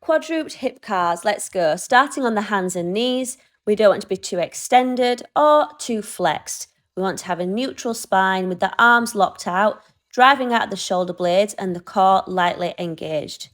Quadruped hip CARs, let's go. Starting on the hands and knees, we don't want to be too extended or too flexed. We want to have a neutral spine with the arms locked out, driving out the shoulder blades and the core lightly engaged.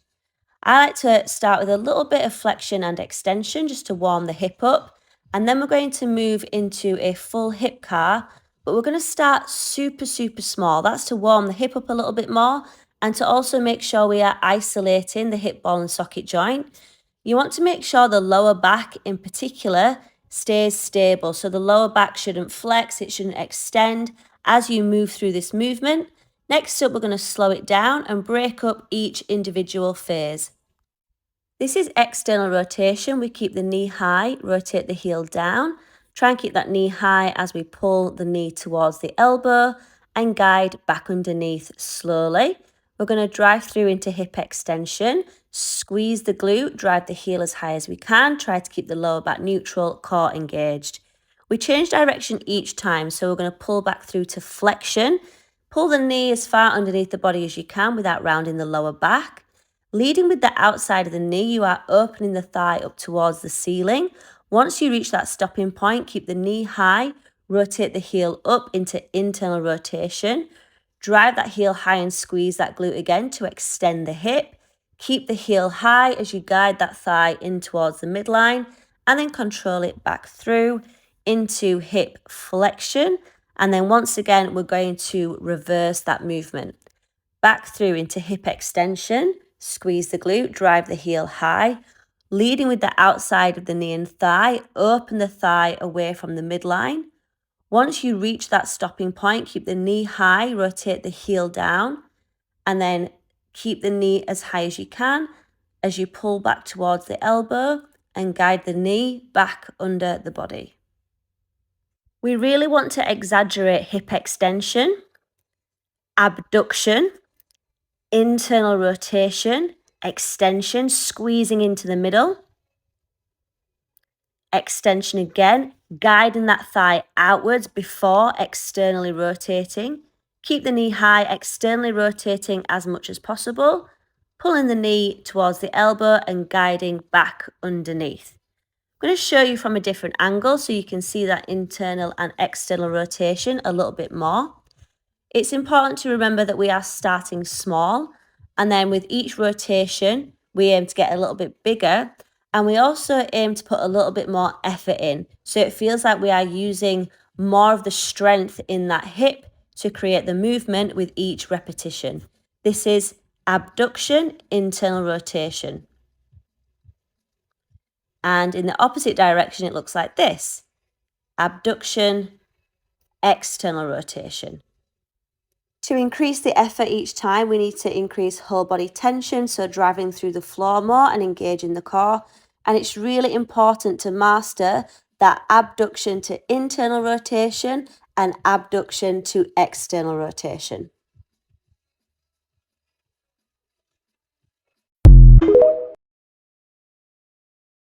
I like to start with a little bit of flexion and extension just to warm the hip up. And then we're going to move into a full hip CAR, but we're going to start super, super small. That's to warm the hip up a little bit more and to also make sure we are isolating the hip ball and socket joint. You want to make sure the lower back in particular stays stable. So the lower back shouldn't flex, it shouldn't extend as you move through this movement. Next up, we're going to slow it down and break up each individual phase. This is external rotation. We keep the knee high, rotate the heel down. Try and keep that knee high as we pull the knee towards the elbow and guide back underneath slowly. We're going to drive through into hip extension, squeeze the glute, drive the heel as high as we can. Try to keep the lower back neutral, core engaged. We change direction each time, so we're going to pull back through to flexion. Pull the knee as far underneath the body as you can without rounding the lower back. Leading with the outside of the knee, you are opening the thigh up towards the ceiling. Once you reach that stopping point, keep the knee high, rotate the heel up into internal rotation. Drive that heel high and squeeze that glute again to extend the hip. Keep the heel high as you guide that thigh in towards the midline and then control it back through into hip flexion. And then once again, we're going to reverse that movement. Back through into hip extension, squeeze the glute, drive the heel high. Leading with the outside of the knee and thigh, open the thigh away from the midline. Once you reach that stopping point, keep the knee high, rotate the heel down, and then keep the knee as high as you can as you pull back towards the elbow and guide the knee back under the body. We really want to exaggerate hip extension, abduction, internal rotation, extension, squeezing into the middle, extension again, guiding that thigh outwards before externally rotating. Keep the knee high, externally rotating as much as possible, pulling the knee towards the elbow and guiding back underneath. I'm going to show you from a different angle so you can see that internal and external rotation a little bit more. It's important to remember that we are starting small, and then with each rotation, we aim to get a little bit bigger, and we also aim to put a little bit more effort in. So it feels like we are using more of the strength in that hip to create the movement with each repetition. This is abduction, internal rotation. And in the opposite direction, it looks like this: abduction, external rotation. To increase the effort each time, we need to increase whole body tension, so driving through the floor more and engaging the core. And it's really important to master that abduction to internal rotation and abduction to external rotation.